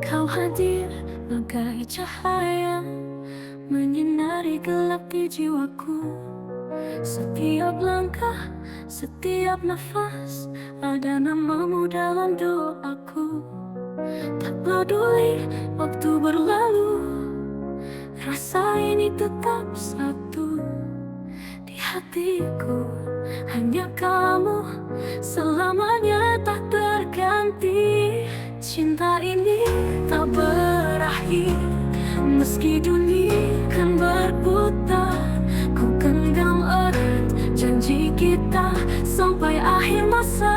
Kau hadir bagai cahaya, menyinari gelap di jiwaku. Setiap langkah, setiap nafas, ada namamu dalam doaku. Tak peduli waktu berlalu, rasa ini tetap satu. Di hatiku hanya kamu, selamanya tak terganti. Cinta ini tak berakhir, meski dunia kan berputar. Ku genggam erat janji kita sampai akhir masa.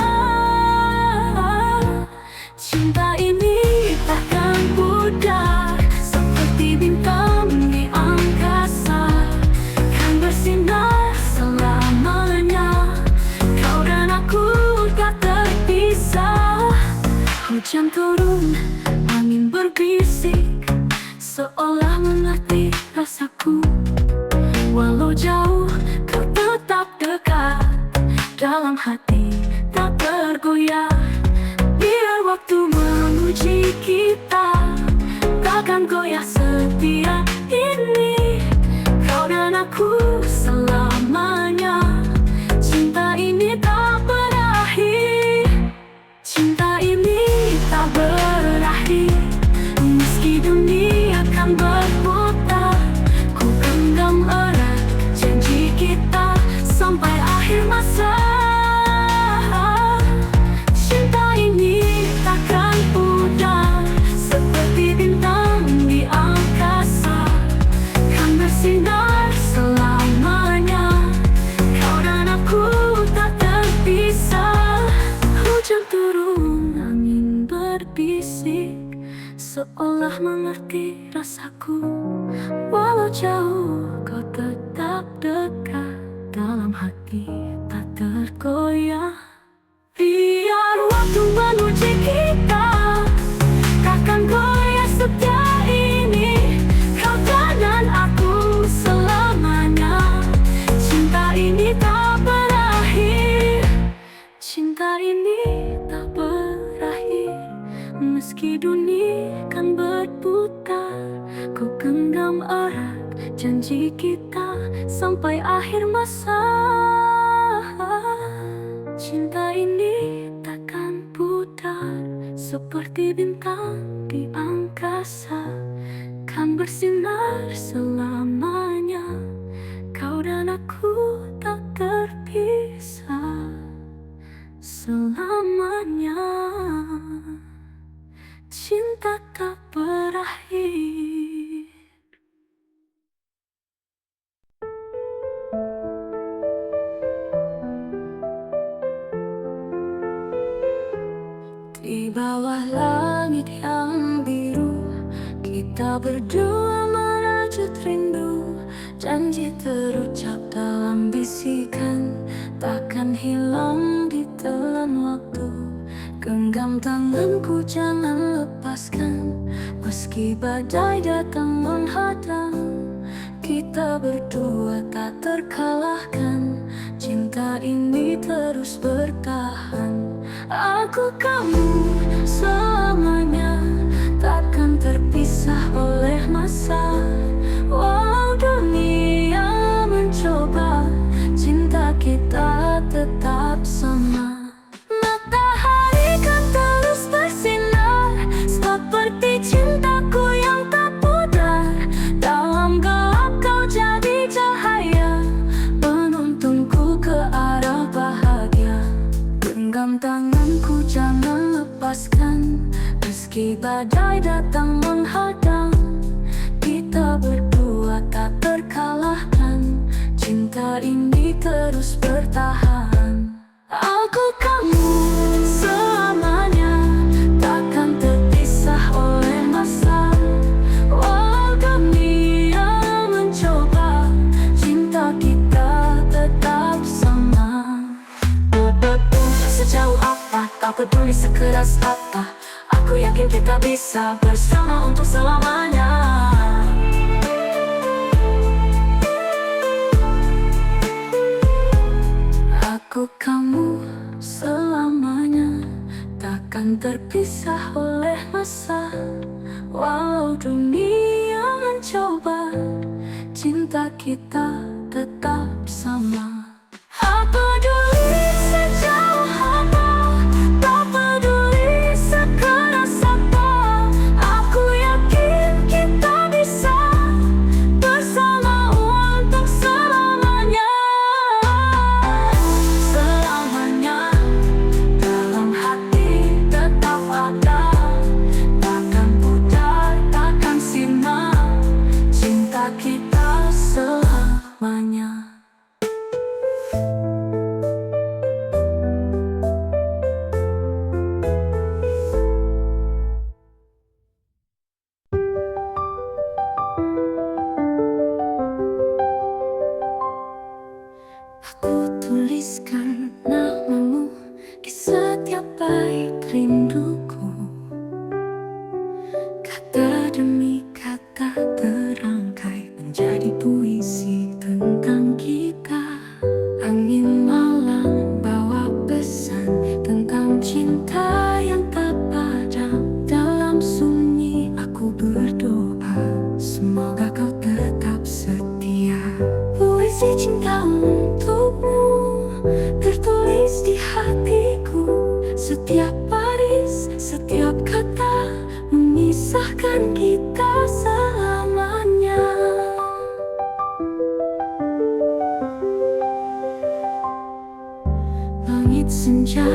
Cinta ini takkan pudar, seperti bintang di angkasa, kan bersinar selamanya. Kau dan aku tak terpisah. Hujan turun, angin berbisik, seolah mengerti rasaku. Walau jauh, kau tetap dekat, dalam hati tak tergoyah. Biar waktu menguji kita, takkan goyah setia ini. Kau dan aku selamanya, cinta ini tak berakhir. Cinta ini tak berakhir, meski dunia kan berputar. Ku genggam erat janji kita sampai akhir masa. Cinta ini takkan pudar, seperti bintang di angkasa, kan bersinar selamanya. Kau dan aku tak terpisah. Hujan turun, angin berbisik, seolah mengerti rasaku. Walau jauh, kau tetap dekat, dalam hati tak tergoyah. Biar waktu menguji kita, takkan goyah setia ini. Kau dan aku selamanya, cinta ini tak berakhir. Cinta ini tak berakhir, meski dunia kan berputar. Ku genggam erat janji kita sampai akhir masa. Cinta ini takkan pudar, seperti bintang di angkasa, kan bersinar selamanya. Kau dan aku tak terpisah selamanya. Cinta tak berakhir. Di bawah langit yang biru, kita berdua merajut rindu. Janji terucap dalam bisikan, takkan hilang ditelan waktu. Genggam tanganku jangan lepaskan, meski badai datang menghadang. Kita berdua tak terkalahkan, cinta ini terus bertahan. Aku kamu selamanya, takkan terpisah oleh masa. Walau dunia mencoba, cinta kita tetap sama. Matahari kan terus bersinar, seperti cintaku yang tak pudar. Dalam gelap kau jadi cahaya, penuntunku ke arah bahagia. Genggam tanganku jangan lepaskan, meski badai datang menghadang. Kita berdua tak terkalahkan, cinta ini terus bertahan. Aku kamu selamanya, takkan terpisah oleh masa. Walau dunia mencoba, cinta kita tetap sama. Sejauh apa, tak peduli sekeras apa, aku yakin kita bisa bersama untuk selamanya. Aku kamu selamanya, takkan takkan terpisah oleh masa. Walau dunia mencoba, cinta kita tetap sama. Apa peduli sejauh apa, tak peduli sekeras apa, aku yakin kita bisa bersama untuk selamanya. Selamanya dalam hati tetap ada, takkan pudar, takkan sirna, cinta kita selamanya. Aku tuliskan namamu di setiap bait rinduku. Kata demi kata terangkai menjadi puisi tentang kita. Angin malam bawa pesan tentang cinta yang tak padam. Dalam sunyi aku berdoa, semoga kau tetap setia. Puisi cinta untukmu tertulis di hatiku. Setiap baris, setiap kata memisahkan kita selamanya. Langit senja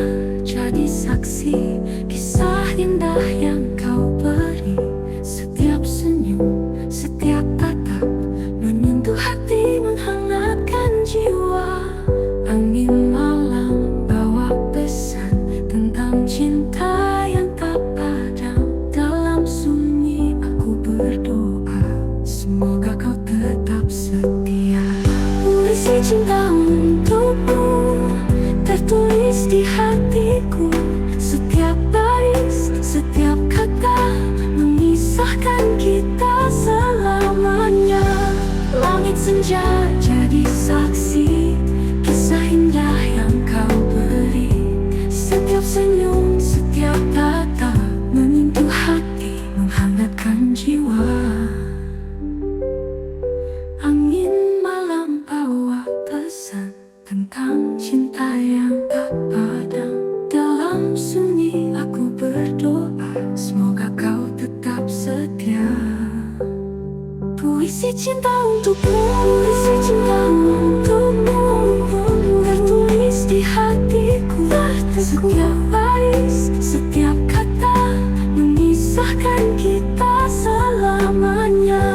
jadi saksi kisah indah yang kau beri. Setiap senyum, setiap tatap menyentuh hati, menghangatkan jiwa. Angin malam bawa pesan tentang cinta yang tak padam. Dalam sunyi aku berdoa, semoga kau tetap setia. Puisi cinta untukmu tertulis di hatiku. Setiap baris, setiap kata memisahkan kita selamanya. Langit senja jadi saksi kisah indah yang kau beri. Setiap senyum, setiap tatap menyentuh hati, menghangatkan jiwa. Angin malam bawa pesan tentang cinta yang tak padam. Dalam sunyi aku berdoa, semoga kau tetap setia. Puisi cinta untukmu, puisi cinta untukmu tertulis di hatiku. Setiap baris, setiap kata memisahkan kita selamanya.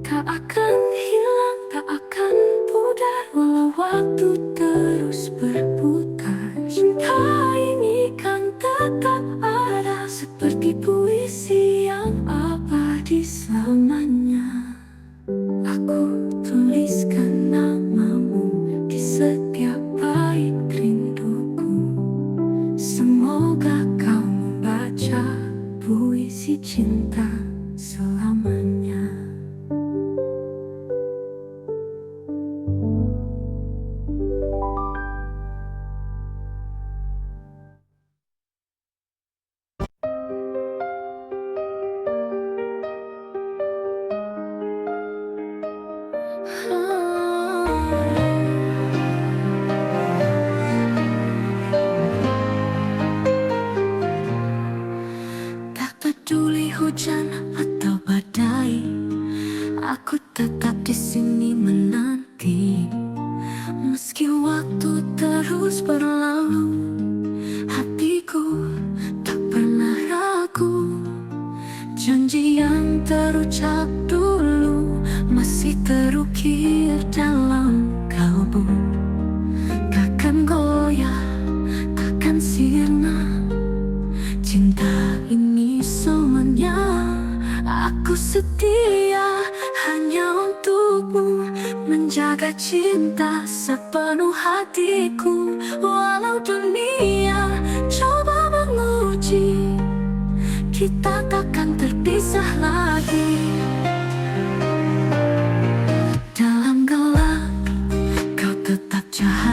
Tak akan hilang, tak akan pudar, walau waktu terus berputar. Cinta ini kan tetap ada, seperti puisi yang abadi selamanya. Aku tuliskan namamu di setiap bait rinduku. Semoga kau membaca puisi cinta selamanya. Tak peduli hujan atau badai, aku tetap di sini menanti. Meski waktu terus berlalu, hatiku tak pernah ragu. Janji yang terucap dulu masih terukir dalam kalbu. Takkan goyah, takkan sirna, cinta ini selamanya. Aku setia hanya untukmu, menjaga cinta sepenuh hatiku. Walau dunia coba menguji, kita takkan terpisah lagi. Dalam gelap kau tetap cahaya.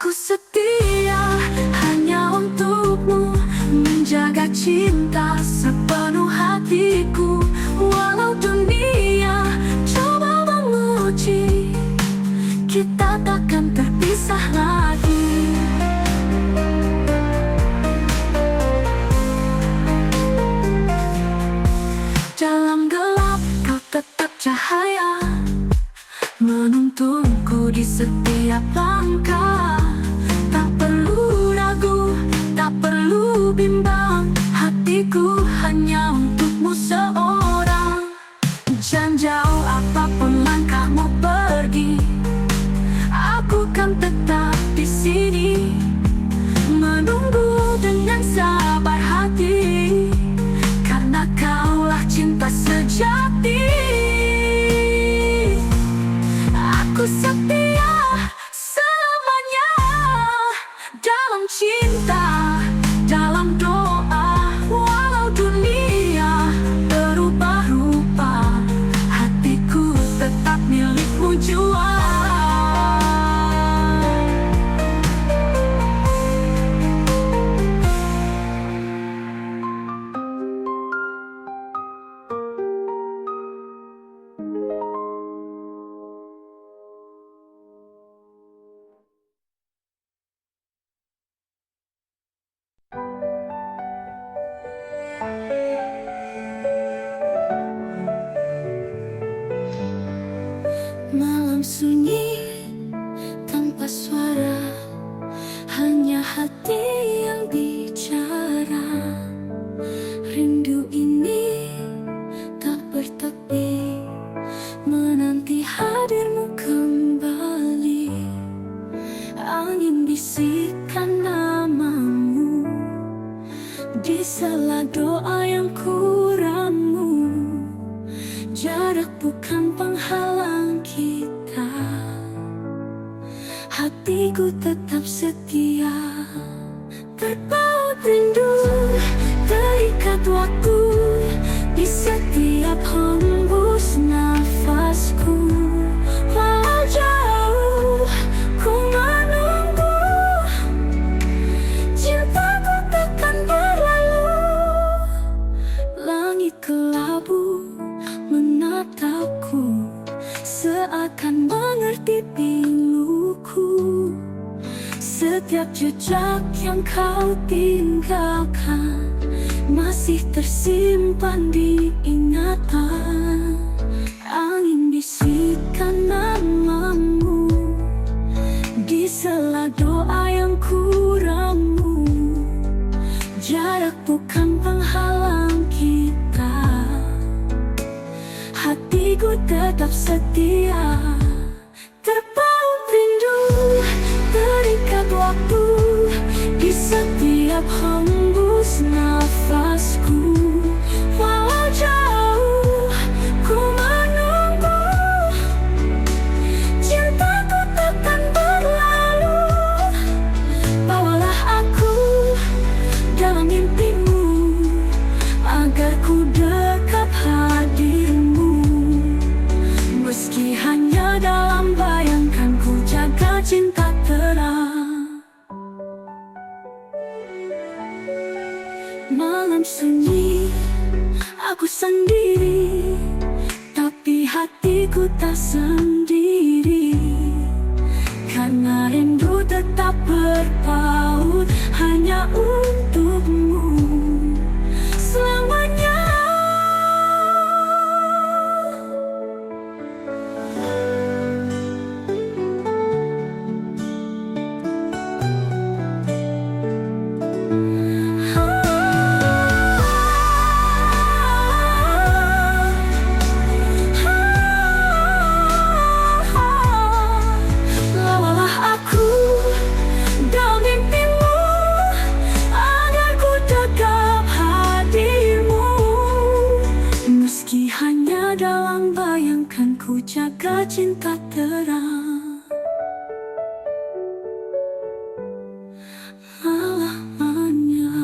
Aku setia hanya untukmu, menjaga cinta sepenuh hatiku. Walau dunia coba menguji, kita takkan terpisah lagi. Dalam gelap kau tetap cahaya, menuntunku di setiap langkah. Tak perlu ragu, tak perlu bimbang, hatiku hanya untukmu seorang. Jangan jauh apapun langkahmu pergi, aku kan tetap di sini, menunggu dengan sabar hati, karena kaulah cinta sejati. Aku setia selamanya dalam cinta, dalam doa. Walau dunia berubah rupa, hatiku tetap milikmu jua. Malam sunyi tanpa suara, hanya hati yang bicara. Rindu ini tak bertepi, menanti hadirmu kembali. Angin bisikan namamu di sela doa yang kuramu. Jarak bukan penghalang kita, hatiku tetap setia. Terpaut rindu, terikat waktu di setiap hembus nafasku. Walau jauh ku menunggu, cintaku takkan berlalu. Langit kelabu menatapku, seakan mengerti piluku. Setiap jejak yang kau tinggalkan masih tersimpan di ingatan. Angin bisikan namamu di sela doa yang kuramu. Jarak bukan penghalang kita, hatiku tetap setia. Terpaut rindu, terikat waktu di setiap hembus nafasku. Walau jauh ku menunggu, cintaku takkan berlalu. Bawalah aku dalam mimpimu, agar ku dekat hadirmu. Meski hanya dalam bayangkan, ku jaga cinta terang. Malam sunyi, aku sendiri, tapi hatiku tak sendiri. Karena rindu tetap berpaut hanya untukmu selamanya. Dalam bayangkan, ku jaga cinta terang selamanya.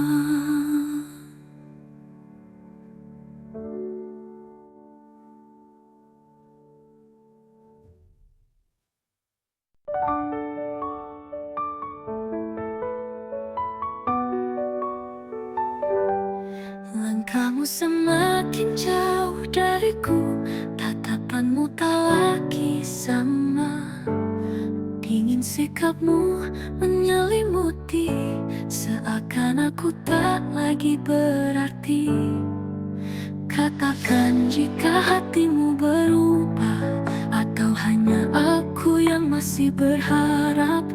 Kamu semakin jauh dariku, tatapanmu tak lagi sama. Dingin sikapmu menyelimuti, seakan aku tak lagi berarti. Katakan jika hatimu berubah, atau hanya aku yang masih berharap.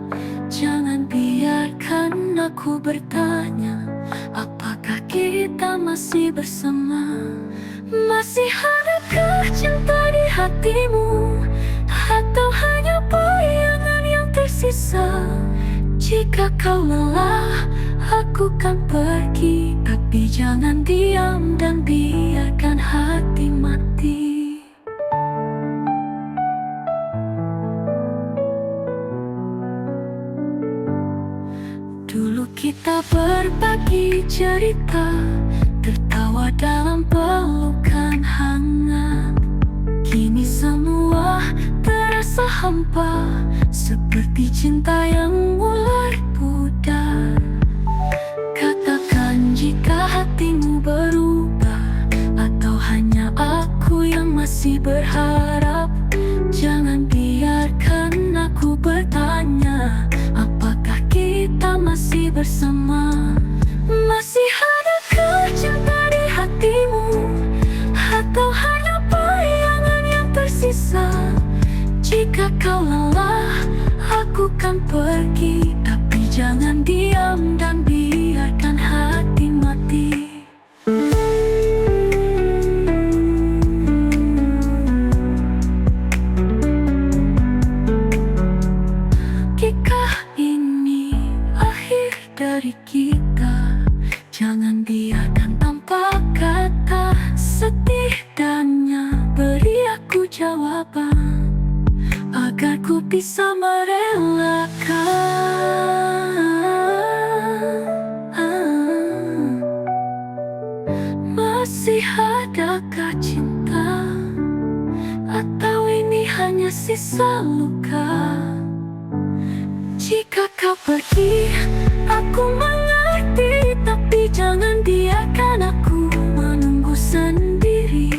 Jangan biarkan aku bertanya, apakah kita masih bersama? Masih adakah cinta di hatimu, atau hanya bayangan yang tersisa? Jika kau lelah, aku kan pergi, tapi jangan diam dan biarkan hati mati. Dulu kita berbagi cerita, tertawa dalam pelukan hangat. Kini semua terasa hampa, seperti cinta yang mulai pudar. Katakan jika hatimu berubah, atau hanya aku yang masih berharap. Jangan biarkan aku bertanya, apakah kita masih bersama? Masih adakah cinta di hatimu, atau hanya bayangan yang tersisa? Jika kau lelah, aku kan pergi, tapi jangan diam dan biarkan hati mati. Jika ini akhir dari kita, jangan biarkan tanpa kata. Setidaknya beri aku jawaban, agar ku bisa merelakan. Masih adakah cinta, atau ini hanya sisa luka? Jika kau pergi, aku mengerti, tapi jangan biarkan aku menunggu sendiri.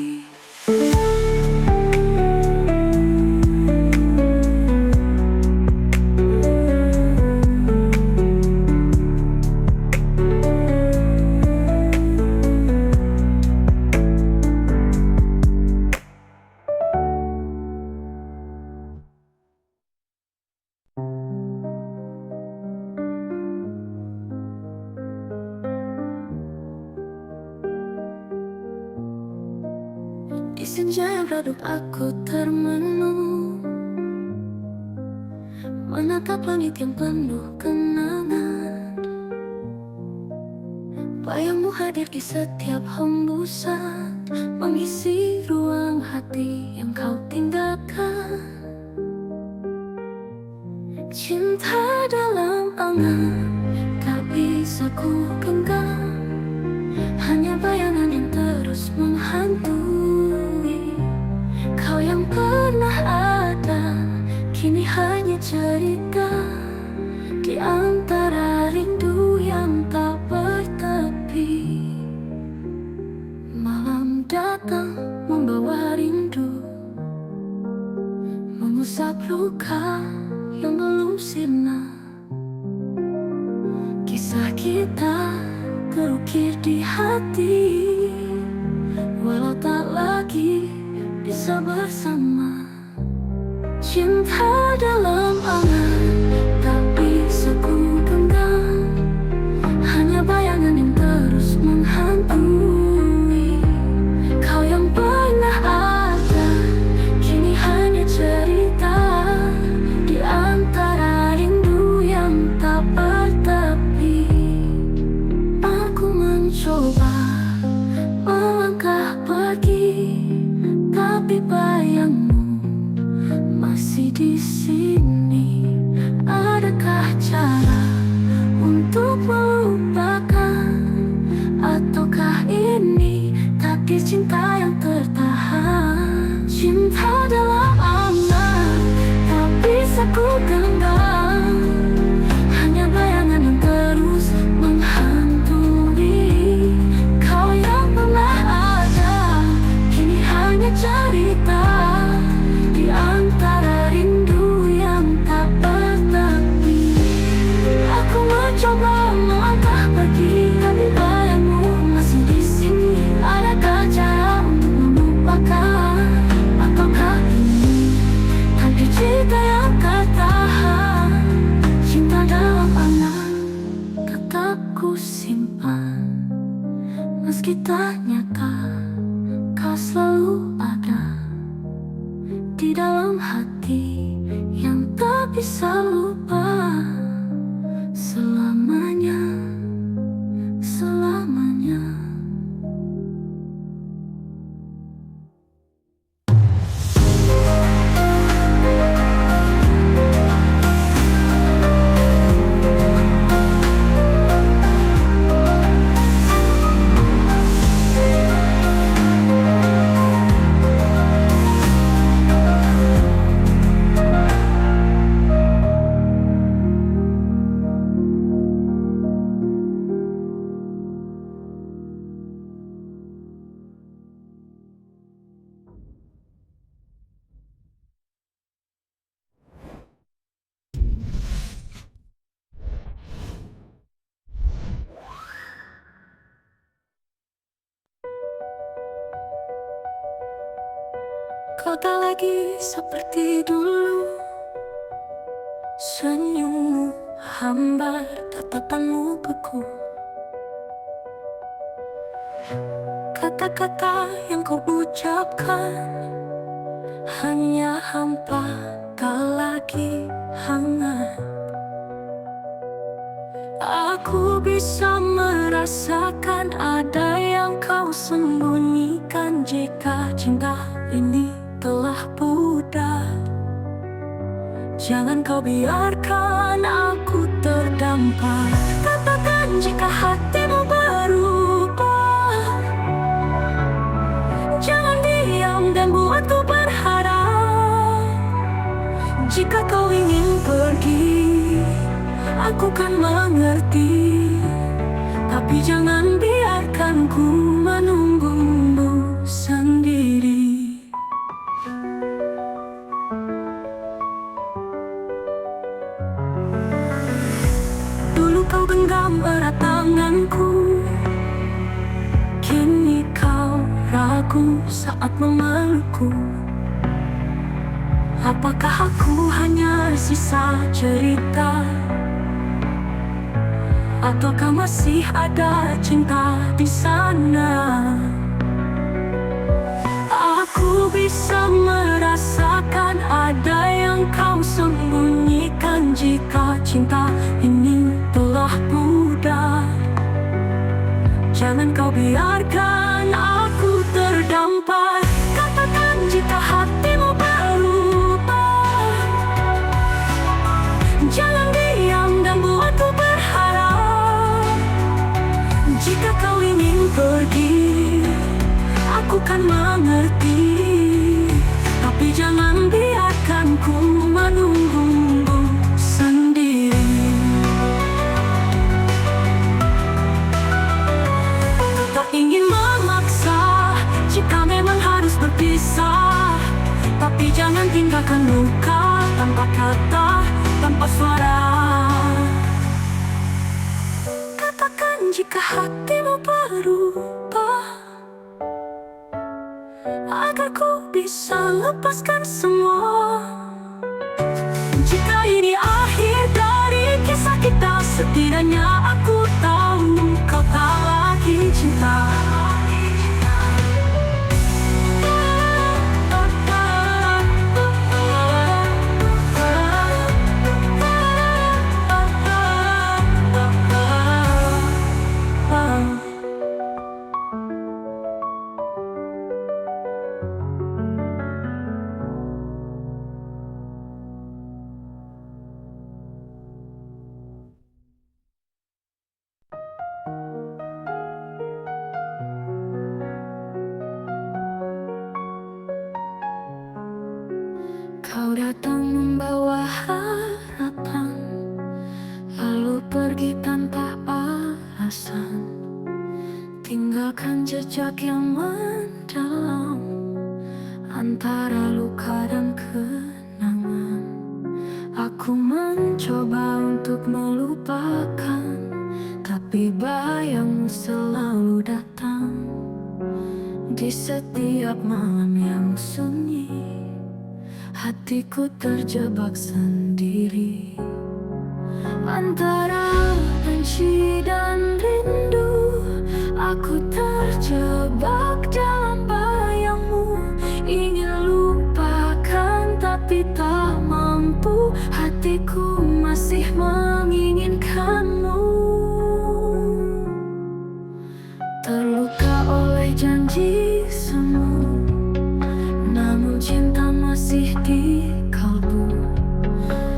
Di senja yang redup aku termenung, menatap langit yang penuh kenangan. Bayangmu hadir di setiap hembusan, mengisi ruang hati yang kau tinggalkan. Cinta dalam angan tak bisa ku genggam, hanya bayangan yang terus menghantui. Kau yang pernah ada, kini hanya cerita di antara rindu yang tak bertepi. Malam datang membawa rindu, mengusap luka yang belum sirna. Kisah kita terukir di hati, walau tak lagi bisa bersama. Cinta dalam angan tak bisa ku genggam, hanya bayangan yang terus menghantui. Kau yang pernah ada, kini hanya cerita di antara rindu yang tak bertepi. Aku mencoba melangkah pergi, tapi bayangmu masih di sini. Adakah cara untuk melupakan, ataukah ini takdir cinta yang tertahan? Cinta dalam angan tak bisa ku genggam, hanya bayangan yang terus menghantui. Kau yang pernah Meski tak nyata, kau selalu ada di dalam hati yang tak bisa lupa. Selamanya, selamanya. Kau tak lagi seperti dulu, senyummu hambar, tatapanmu beku. Kata-kata yang kau ucapkan hanya hampa, tak lagi hangat. Aku bisa merasakan ada yang kau sembunyikan. Jika cinta ini telah pudar, jangan kau biarkan aku terdampar. Katakan jika hatimu berubah, jangan diam dan buatku berharap. Jika kau ingin pergi, aku kan mengerti, tapi jangan biarkan ku menunggumu sendiri. Dulu kau genggam erat tanganku, kini kau ragu saat memelukku. Apakah aku hanya sisa cerita, ataukah masih ada cinta di sana? Aku bisa merasakan ada yang kau sembunyikan. Jika cinta ini telah pudar, jangan kau biarkan aku terdampar. Katakan jika hatimu berubah, jangan diam dan buatku berharap. Jika kau ingin pergi, aku kan mengerti, tapi jangan biarkan ku menunggumu sendiri. Tak ingin memaksa jika memang harus berpisah, tapi jangan tinggalkan luka tanpa kata, tanpa suara. Katakan jika hatimu berubah, agar ku bisa lepaskan semua. Jika ini akhir dari kisah kita, setidaknya aku tahu kau tak lagi cinta. Kau datang membawa harapan, lalu pergi tanpa alasan. Tinggalkan jejak yang mendalam antara luka dan kenangan. Aku mencoba untuk melupakan, tapi bayangmu selalu datang di setiap malam yang sunyi. Hatiku terjebak sendiri antara benci dan rindu. Aku terjebak terjebak dalam bayangmu, ingin lupakan tapi tak mampu. Hatiku masih menginginkanmu, terluka oleh janji semu, namun cinta masih di kalbu.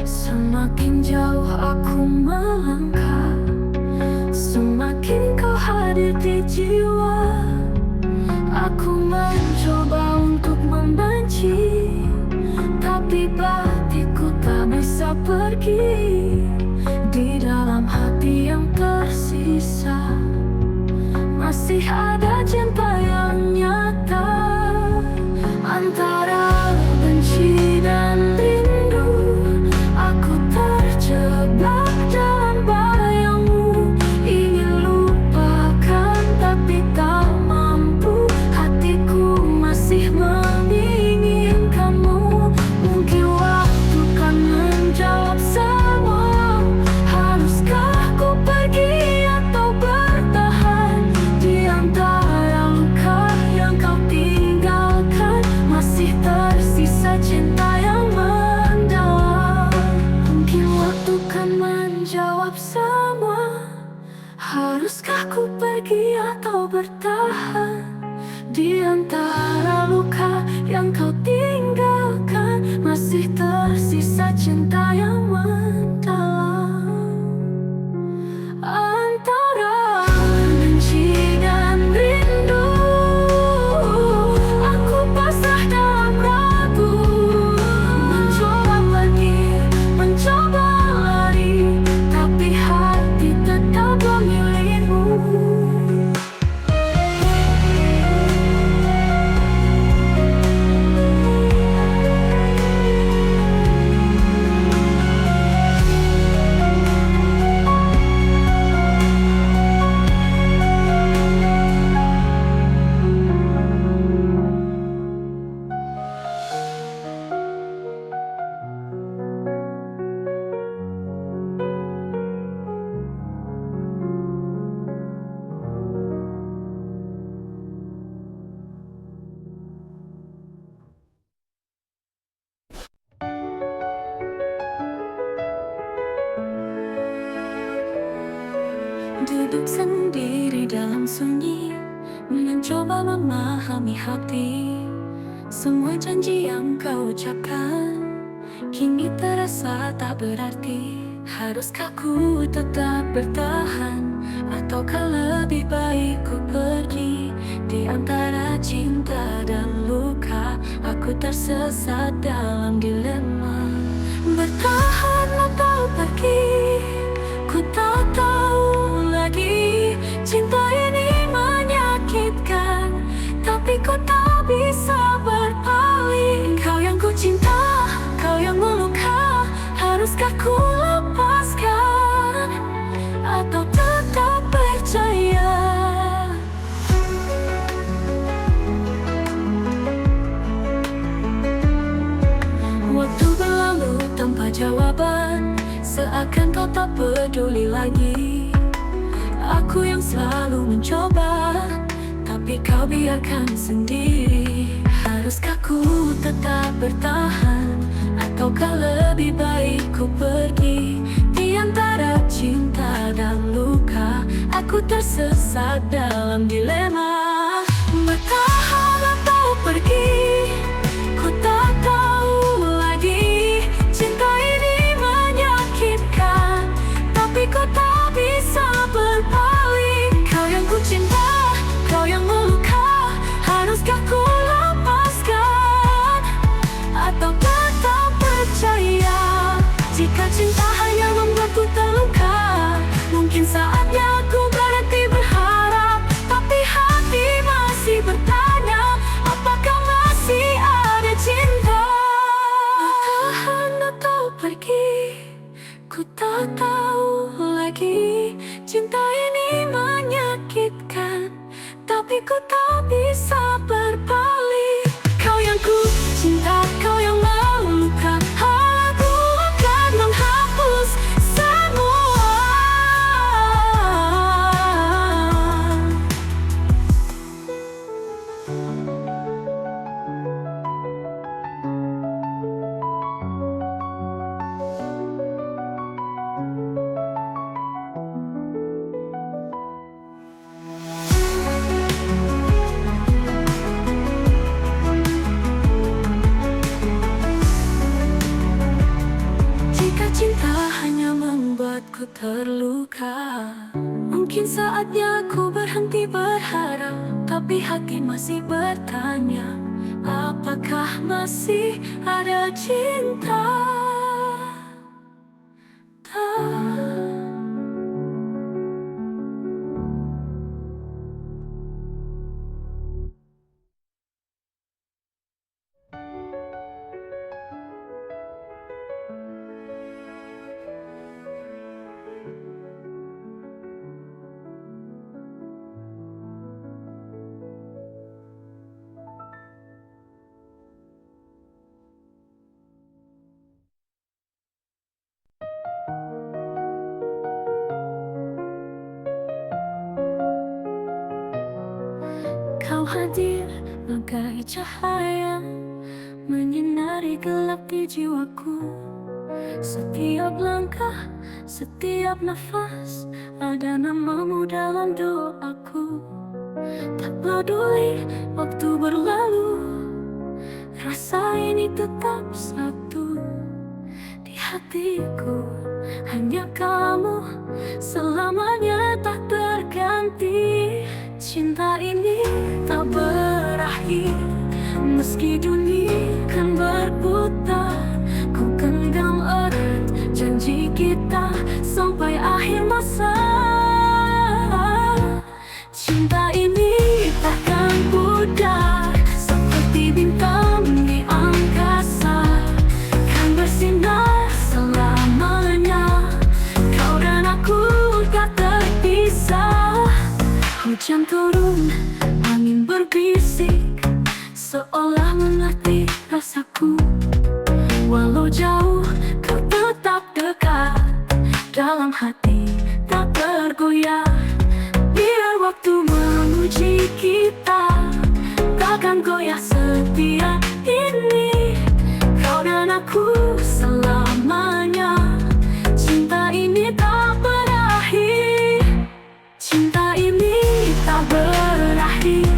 Semakin jauh aku melangkah, semakin kau hadir di jiwa. Aku mencoba untuk membenci, tapi batinku tak bisa pergi. Di dalam hati yang tersisa masih ada cinta yang nyata. Antara benci dan rindu, aku terjebak dalam bayangmu, ingin lupakan tapi tak mampu. Hatiku masih menginginkanmu. Mungkin waktu kan menjawab semua. Haruskah ku pergi atau bertahan di antara luka yang kau tinggalkan? Masih tersisa cinta yang mendalam. Mungkin waktu kan menjawab semua. Haruskah ku pergi atau bertahan di antara luka yang kau tinggalkan? Masih tersisa cinta yang mendalam. Antara benci dan rindu, aku pasrah dalam ragu. Mencoba pergi, mencoba lari, tapi hati tetap memilihmu. Duduk sendiri dalam sunyi, mencoba memahami hati. Semua janji yang kau ucapkan kini terasa tak berarti. Haruskah ku tetap bertahan, ataukah lebih baik ku pergi? Di antara cinta dan luka, aku tersesat dalam dilema. Bertahan atau pergi, ku tak tahu lagi. Cinta ini menyakitkan, tapi ku tak bisa berpaling. Kau yang ku cinta, kau yang meluka. Haruskah ku lepaskan atau tetap percaya? Waktu berlalu tanpa jawaban, seakan kau tak peduli lagi. Aku yang selalu mencoba, tapi kau biarkan sendiri. Haruskah ku tetap bertahan, ataukah lebih baik ku pergi? Di antara cinta dan luka, aku tersesat dalam dilema. Bertahan atau pergi, ku tak tahu lagi. Cinta ini menyakitkan, tapi ku tak bisa berpaling. Kau yang ku cinta, kau yang meluka. Haruskah ku lepaskan atau tetap percaya? Jika cinta hanya membuatku terluka, mungkin saatnya aku berhenti berharap. Tapi hati masih bertanya, apakah masih ada cinta? Bertahan atau pergi, ku tak tahu lagi. Cinta ini menyakitkan, tapi ku tak bisa berpaling. Kau yang ku cinta, kau yang meluka. Aku akan menghapus semua. ku terluka. Mungkin saatnya ku berhenti berharap, tapi hati masih bertanya, apakah masih ada cinta? Kau hadir bagai cahaya, menyinari gelap di jiwaku. Setiap langkah, setiap nafas, ada namamu dalam doaku. Tak peduli waktu berlalu, rasa ini tetap satu. Di hatiku hanya kamu, selamanya tak terganti. Cinta ini tak berakhir, meski dunia kan berputar. Ku genggam erat janji kita sampai akhir masa. Cinta ini takkan pudar, seperti bintang di angkasa, kan bersinar selamanya. Kau dan aku tak terpisah. Hujan turun, angin berbisik, seolah mengerti rasaku. Walau jauh, kau tetap dekat, dalam hati tak tergoyah. Biar waktu menguji kita, takkan goyah setia ini. Kau dan aku selamanya, cinta ini tak berakhir. Cinta ini tak berakhir,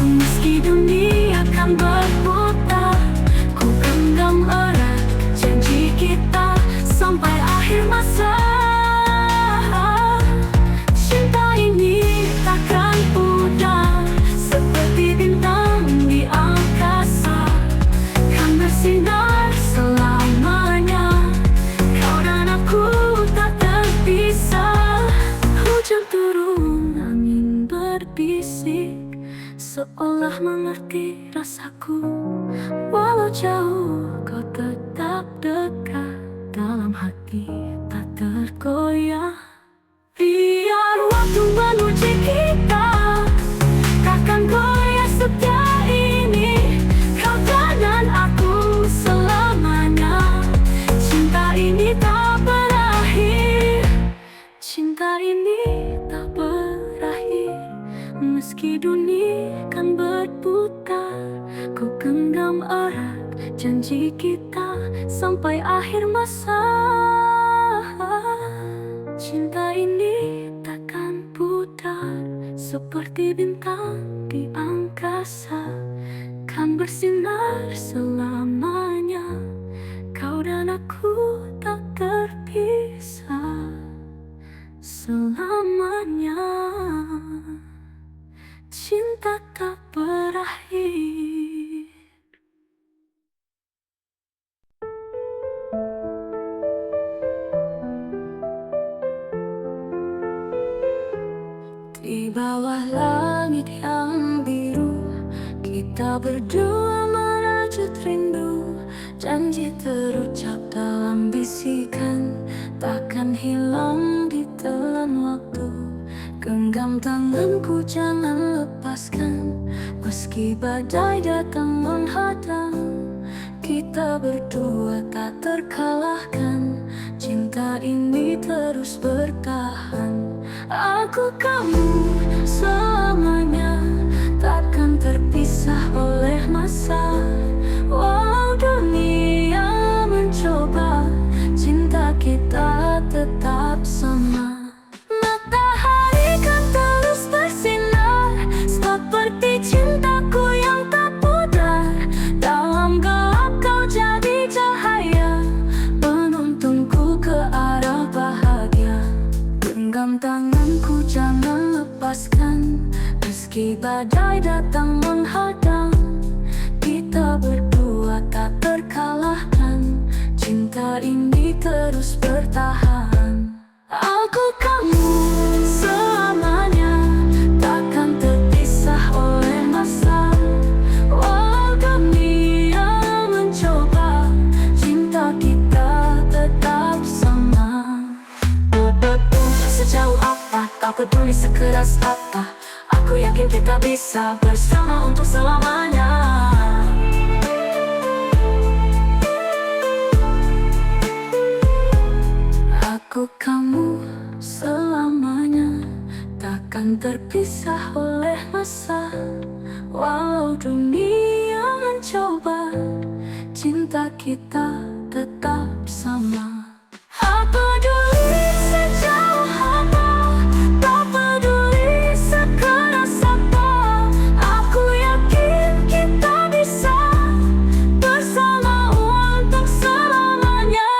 meski dunia kan berputar. Ku genggam erat janji kita sampai akhir masa. Cinta ini takkan pudar, seperti bintang di angkasa, kan bersinar selamanya. Kau dan aku tak terpisah. Hujan turun, angin berbisik, seolah mengerti rasaku. Walau jauh, kau tetap dekat, dalam hati tak tergoyah. Biar waktu menguji kita, takkan goyah setia ini. Kau dan aku selamanya, cinta ini tak berakhir. Cinta ini tak berakhir, meski dunia kan berputar. Ku genggam erat janji kita sampai akhir masa. Cinta ini takkan pudar, seperti bintang di angkasa, kan bersinar selamanya. Kau dan aku tak terpisah selamanya. Cinta tak berakhir. Di bawah langit yang biru, kita berdua merajut rindu. Janji terucap dalam bisikan, takkan hilang ditelan waktu. Genggam tanganku, jangan lepaskan, meski badai datang menghadang. Kita berdua tak terkalahkan, cinta ini terus bertahan. Aku kamu selamanya, takkan terpisah oleh masa. Walau dunia mencoba, cinta kita tetap sama. Matahari kan terus bersinar, seperti cintaku yang tak pudar. Dalam gelap kau jadi cahaya, penuntunku ke arah bahagia. Meski badai datang menghadang, kita berdua tak terkalahkan. Cinta ini terus bertahan. Aku kamu selamanya, takkan terpisah oleh masa. Walau dunia mencoba, cinta kita tetap sama. Sejauh apa, tak peduli sekeras apa, aku yakin kita bisa bersama untuk selamanya. Aku kamu selamanya, takkan terpisah oleh masa. Walau dunia mencoba, cinta kita tetap sama. Apa peduli sejauh apa, tak peduli sekeras apa, aku yakin kita bisa bersama untuk selamanya.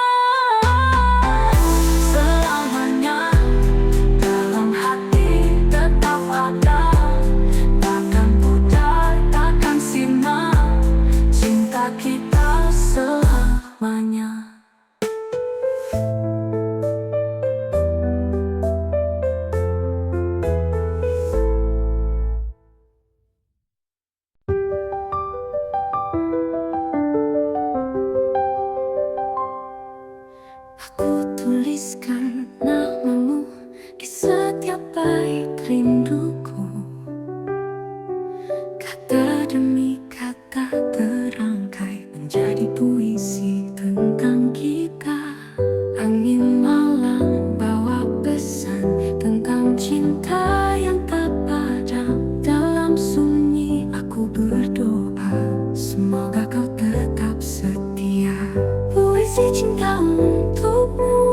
Selamanya dalam hati tetap ada, takkan pudar, takkan sirna, cinta kita selamanya. Aku tuliskan namamu di setiap bait rinduku. Kata demi kata terangkai menjadi puisi tentang kita. Angin malam bawa pesan tentang cinta yang tak padam. Dalam sunyi aku berdoa, semoga kau tetap setia. Puisi cinta untukmu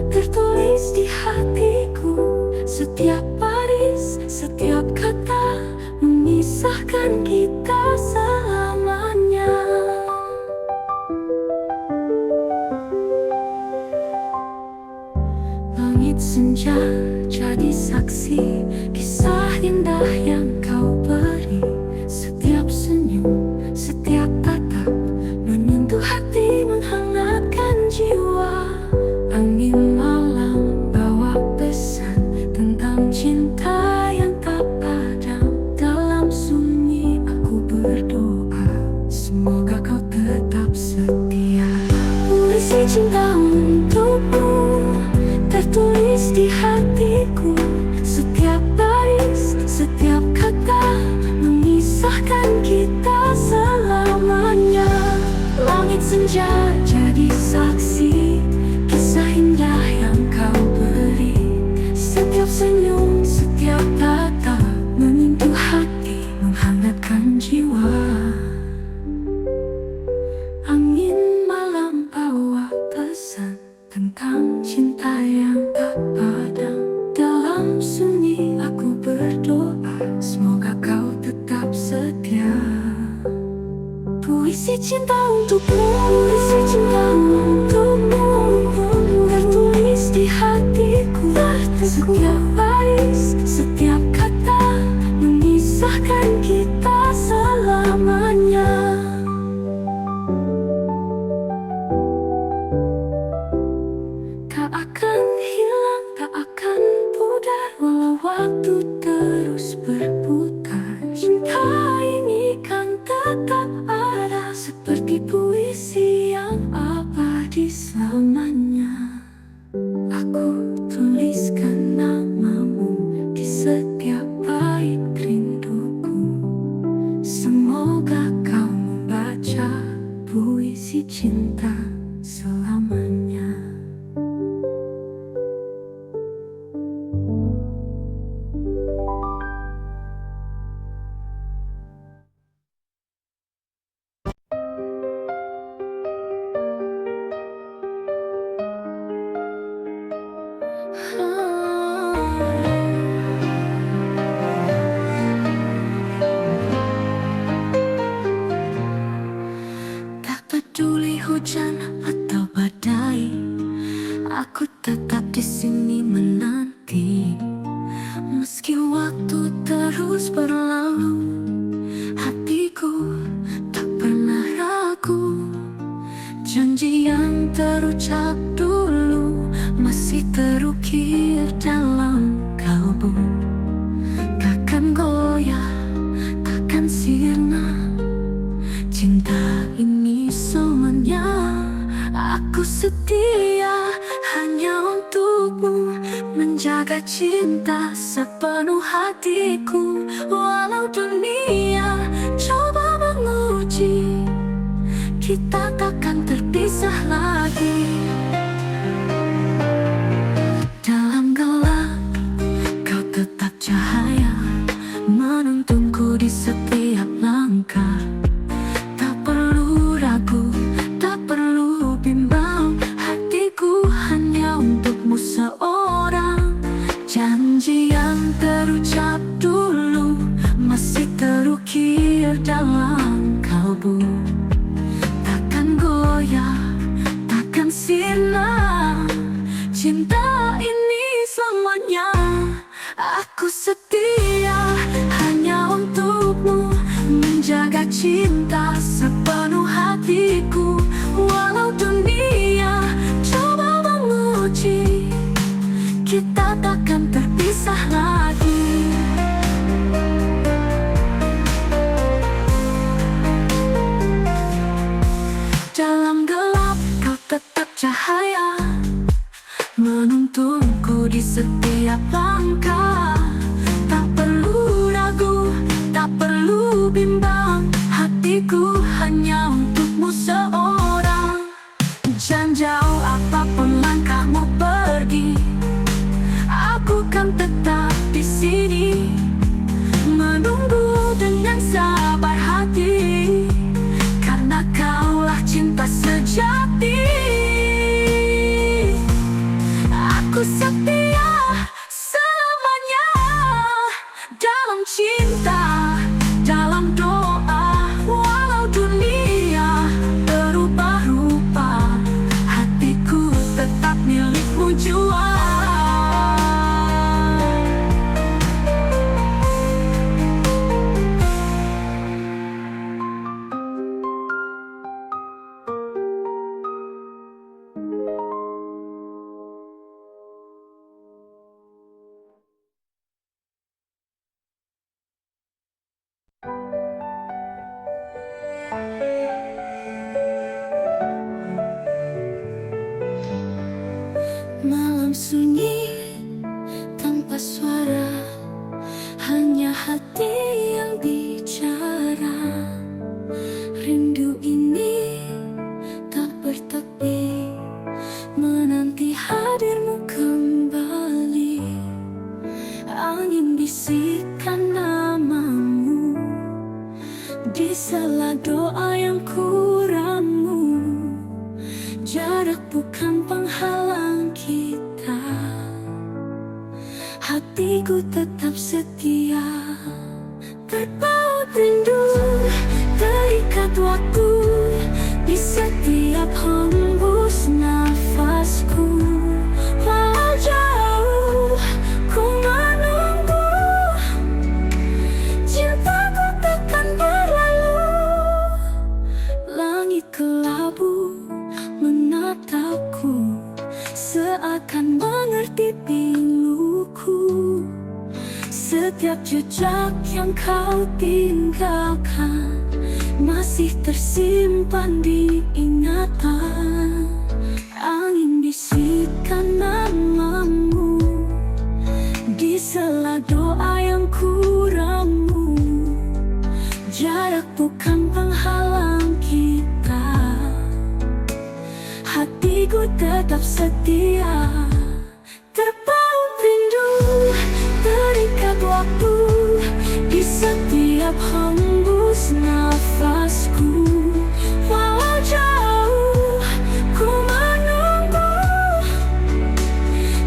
tertulis di hatiku. Setiap baris, setiap kata memisahkan kita selamanya. Langit senja jadi saksi kisah indah yang kau beri. Setiap senyum, setiap tatap menyentuh hati, menghangatkan jiwa. Angin malam bawa pesan tentang cinta yang tak padam. Dalam sunyi aku berdoa, semoga kau tetap setia. Puisi cinta untukmu tertulis di hatiku. Setiap baris, setiap kata memisahkan kita selamanya. Langit senja jadi saksi kisah indah yang kau beri. Setiap senyum, setiap tatap menyentuh hati, menghangatkan jiwa. Angin malam bawa pesan tentang cinta yang tak padam. Dalam sunyi aku berdoa, semoga kau tetap setia. Puisi cinta untukmu, puisi cinta untukmu, tertulis di hatiku. Setiap baris, setiap kata memisahkan kita selamanya. Tak akan hilang, tak akan pudar, walau waktu terus berputar. Cinta ini kan tetap ada, seperti puisi yang abadi selamanya. Aku tuliskan namamu di setiap bait rinduku. Semoga kau membaca puisi cinta selamanya. terucap dulu masih terukir dalam kalbu. Takkan goyah, takkan sirna, cinta ini semuanya. Aku setia hanya untukmu, menjaga cinta sepenuh hatiku. Walau dunia coba menguji, kita takkan terpisah lagi. Dalam gelap kau tetap cahaya, menuntunku di setiap langkah. Tak perlu ragu, tak perlu bimbang, hatiku hanya untukmu seorang. Janji yang terucap dulu masih terukir dalam kalbu. Takkan goyah, takkan sirna, cinta ini selamanya. Aku setia hanya untukmu, menjaga cinta sepenuh hatiku. Walau dunia coba menguji, kita takkan terpisah lagi. Dalam gelap kau tetap cahaya, menuntunku di setiap langkah. Tak perlu ragu, tak perlu bimbang, hatiku hanya untukmu seorang. Jangan jauh apapun langkahmu pergi, aku kan tetap di sini, menunggu dengan sabar hati, karena kaulah cinta sejati. Aku setia selamanya dalam cinta, dalam doa. Walau dunia berubah rupa, hatiku tetap milikmu jua. Malam sunyi tanpa suara, hanya hati yang bicara. Rindu ini tak bertepi, menanti hadirmu kembali. Angin bisikan namamu di sela doa yang kuramu. Jarak bukan penghalang kita, hatiku tetap setia. Terpaut rindu, terikat waktu di setiap hembus nafasku. Walau jauh ku menunggu, cintaku takkan berlalu. Langit kelabu menatapku, seakan mengerti piluku. Setiap jejak yang kau tinggalkan masih tersimpan di ingatan. Angin bisikan namamu di sela doa yang kuramu. Jarak bukan penghalang kita, hatiku tetap setia. Terpaut rindu, terikat waktu di setiap hembus nafasku. Walau jauh ku menunggu,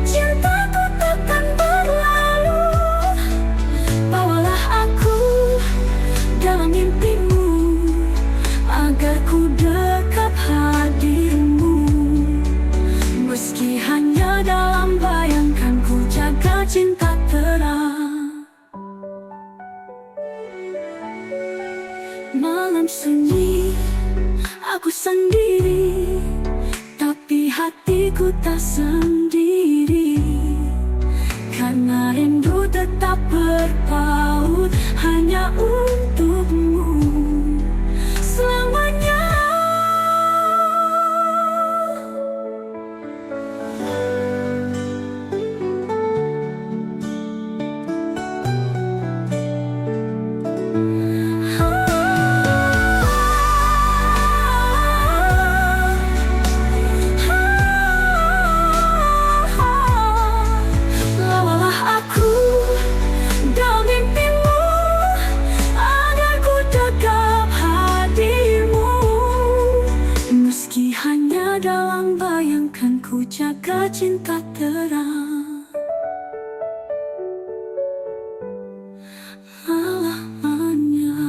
cintaku takkan berlalu. Bawalah aku dalam mimpimu, agar ku dekat hadirmu. Meski hanya dalam bayangkan, ku jaga cinta terang. hatiku tak sendiri, karena rindu tetap berpaut hanya untukmu selamanya. Dalam bayangkanku jaga cinta terang selamanya.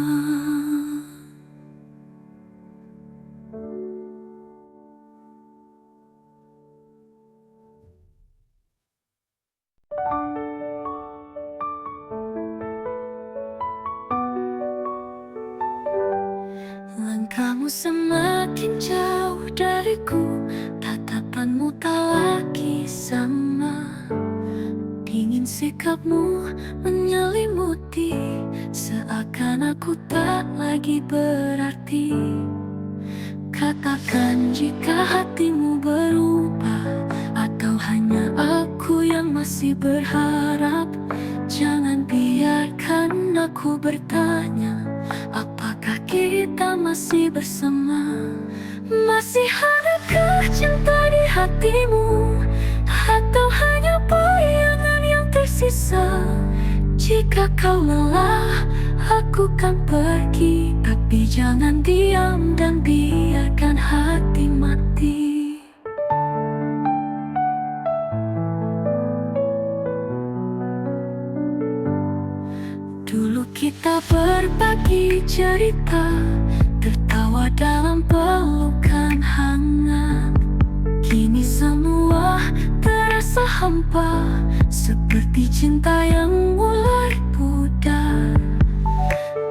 Langkahmu semakin jauh dariku, tatapanmu tak lagi sama. Dingin sikapmu menyelimuti, seakan aku tak lagi berarti. Katakan jika hatimu berubah, atau hanya aku yang masih berharap. Jangan biarkan aku bertanya, apakah kita masih bersama? Masih adakah cinta di hatimu, atau hanya bayangan yang tersisa? Jika kau lelah, aku kan pergi, tapi jangan diam dan biarkan hati mati. Dulu kita berbagi cerita, tertawa dalam pelukan hangat. Kini semua terasa hampa, seperti cinta yang mulai pudar.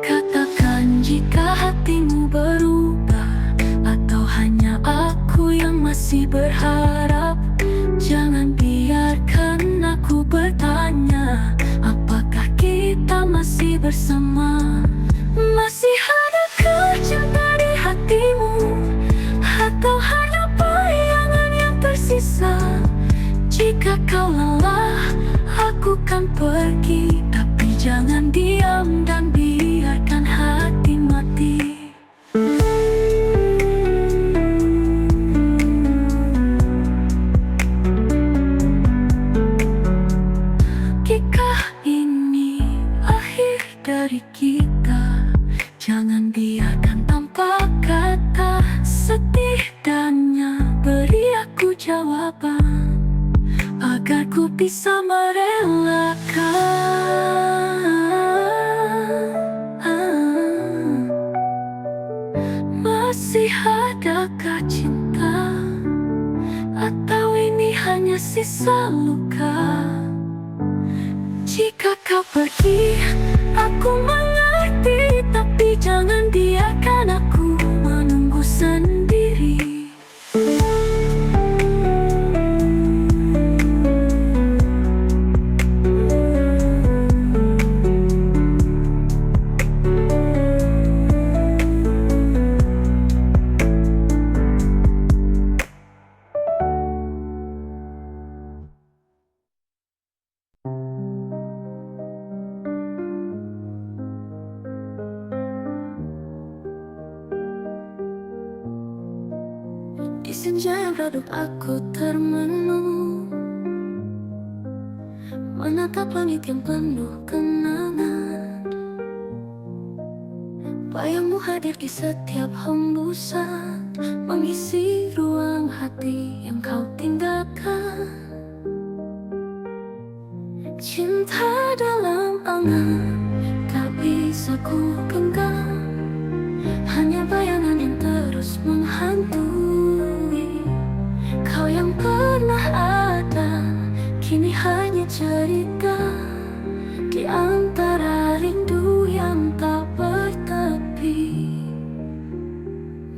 Katakan jika hatimu berubah, atau hanya aku yang masih berharap. Jangan biarkan aku bertanya, apakah kita masih bersama? Masih adakah cinta di hatimu, atau hanya bayangan yang tersisa? Jika kau lelah, aku kan pergi, tapi jangan diam dan biarkan hati mati. Jika ini akhir dari kita, jangan biarkan tanpa kata. Setidaknya beri aku jawaban, agar ku bisa merelakan. Masih adakah cinta, atau ini hanya sisa luka? Jika kau pergi, aku mengerti, tapi jangan biarkan aku menunggu sendiri. Di senja yang redup aku termenung, menatap langit yang penuh kenangan. Bayangmu hadir di setiap hembusan, mengisi ruang hati yang kau tinggalkan. Cinta dalam angan tak bisa ku genggam, hanya bayangan yang terus menghantui. Kau yang pernah ada, kini hanya cerita di antara rindu yang tak bertepi.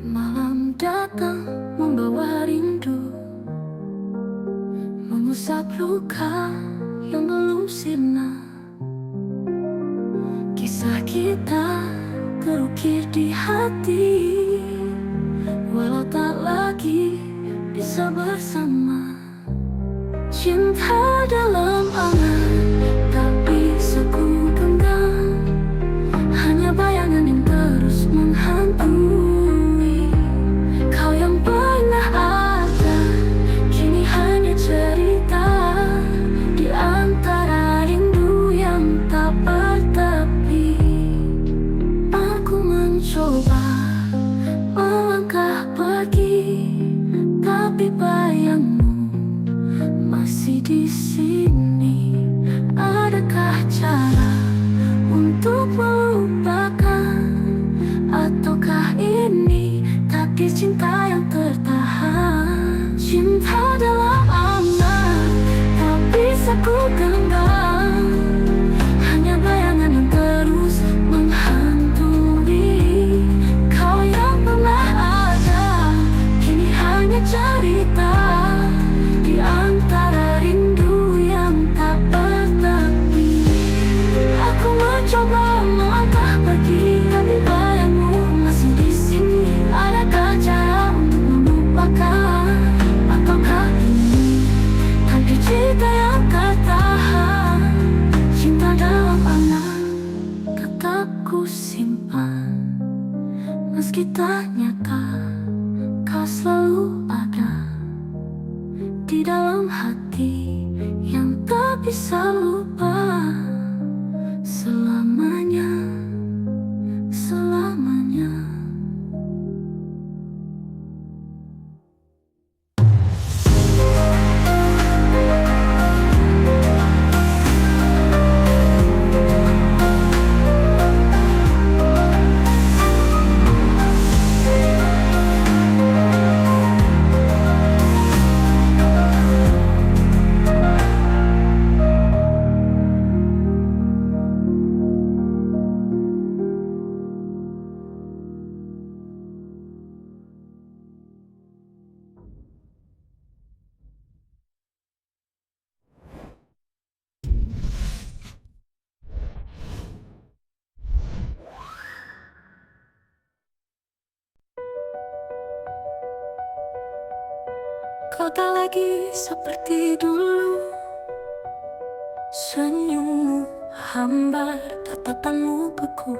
Malam datang membawa rindu, mengusap luka yang belum sirna. Kisah kita terukir di hati, walau tak lagi bisa bersama. Cinta dalam angan tak bisa ku genggam, hanya bayangan yang terus menghantui. Kau yang pernah ada, kini hanya cerita di antara rindu yang tak bertepi. Aku mencoba melangkah pergi, tapi bayangmu masih di sini. Adakah cara untuk melupakan, ataukah ini takdir cinta yang tertahan? Cinta dalam angan tak bisa ku genggam, hanya bayangan yang terus menghantui. Kau yang pernah ada, kini hanya cerita di antara rindu yang tak bertepi. Aku mencoba melangkah pergi, tapi bayangmu masih di sini. Adakah cara untuk melupakan, ataukah ini takdir cinta yang tertahan? Cinta dalam angan tetap ku simpan, meski tak nyata. Kau selalu ada di dalam hati yang tak bisa lupa selamanya, selamanya. Kau tak lagi seperti dulu, senyummu hambar, tatapanmu beku.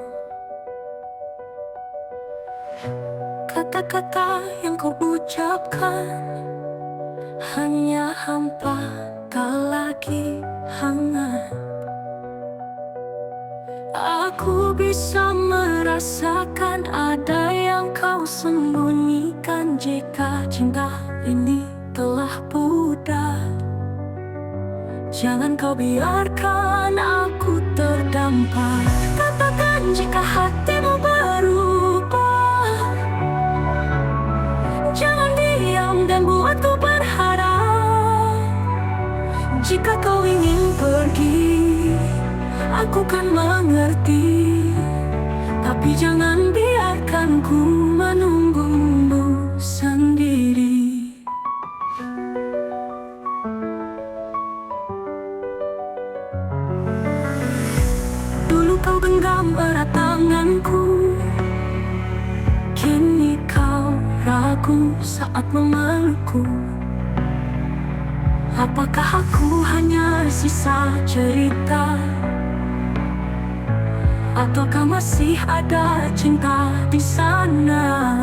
Kata-kata yang kau ucapkan hanya hampa, tak lagi hangat. Aku bisa merasakan ada yang kau sembunyikan. Jika cinta ini telah pudar, jangan kau biarkan aku terdampar. Katakan jika hatimu berubah, jangan diam dan buatku berharap. Jika kau ingin pergi, aku kan mengerti, tapi jangan biarkan ku menunggumu sendiri. Dulu kau genggam erat tanganku, kini kau ragu saat memelukku. Apakah aku hanya sisa cerita, ataukah masih ada cinta di sana?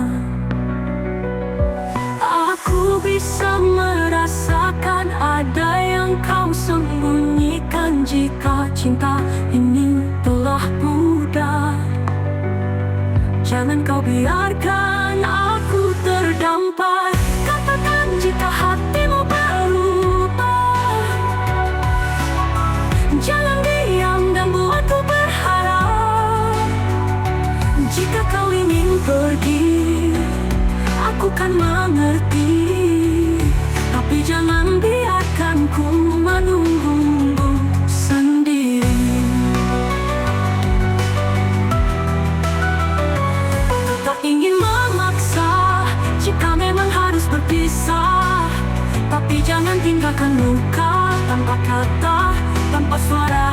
Aku bisa merasakan ada yang kau sembunyikan. Jika cinta ini telah pudar, jangan kau biarkan aku terdampar. Katakan jika hatimu berubah, jangan diam dan buatku berharap. Jika kau ingin pergi, aku kan mengerti, tapi jangan biarkan ku menunggumu sendiri. Tetap ingin Tapi jangan tinggalkan luka tanpa kata, tanpa suara.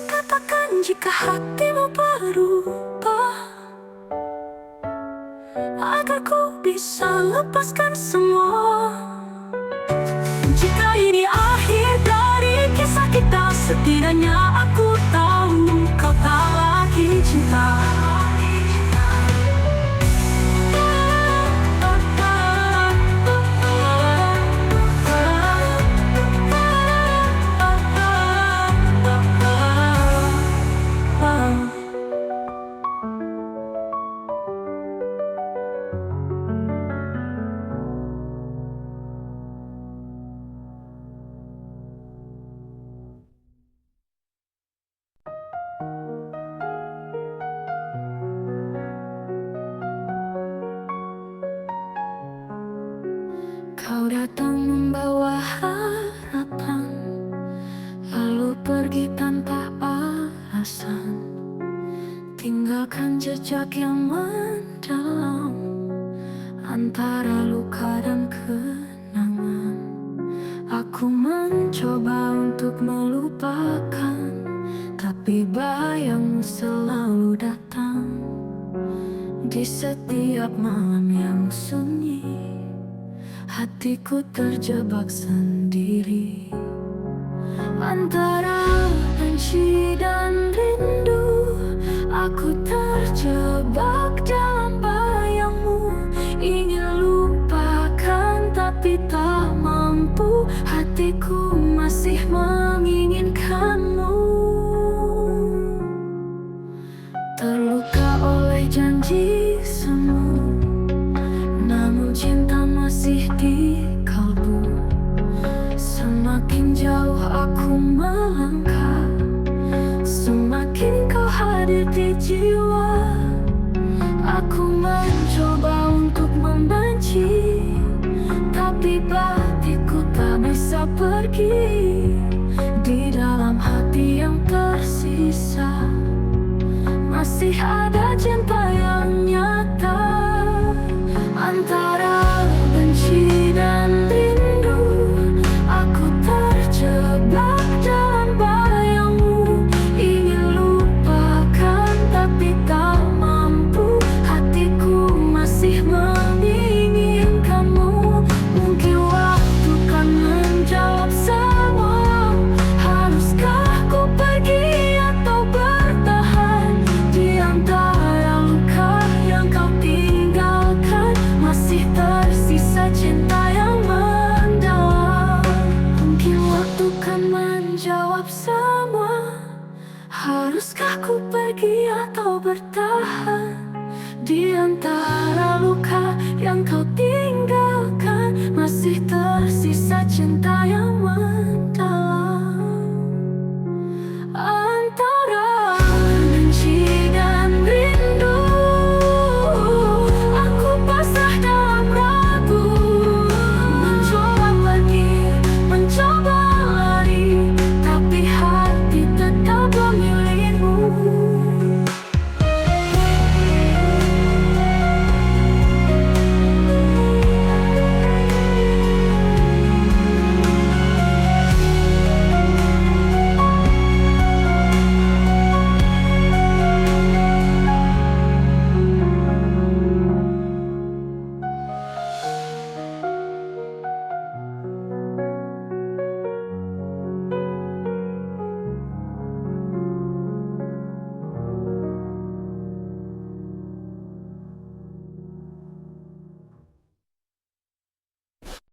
Katakan jika hatimu berubah, agar ku bisa lepaskan semua. Jika ini akhir dari kisah kita, setidaknya aku tahu kau tak lagi cinta. Kau datang membawa harapan, lalu pergi tanpa alasan, tinggalkan jejak yang mendalam antara luka dan kenangan. Aku mencoba untuk melupakan, tapi bayangmu selalu datang di setiap malam yang sunyi. Hatiku terjebak sendiri antara benci dan rindu. Aku terjebak dalam bayangmu, ingin lupakan tapi tak mampu. Hatiku masih menginginkanmu, terluka oleh janji semu, namun cinta masih di kalbu. Semakin jauh aku melangkah, semakin kau hadir di jiwa. Aku mencoba untuk membenci, tapi batinku tak bisa pergi. Di dalam hati yang tersisa masih ada cinta yang nyata. Antara benci dan rindu, aku terjebak dalam bayangmu, ingin lupakan tapi tak mampu. Hatiku masih menginginkanmu. Mungkin waktu kan menjawab semua. Haruskah ku pergi atau bertahan di antara luka yang kau tinggalkan? Masih tersisa cinta yang mendalam. Mungkin waktu kan menjawab semua. Haruskah ku pergi atau bertahan di antara luka yang kau tinggalkan?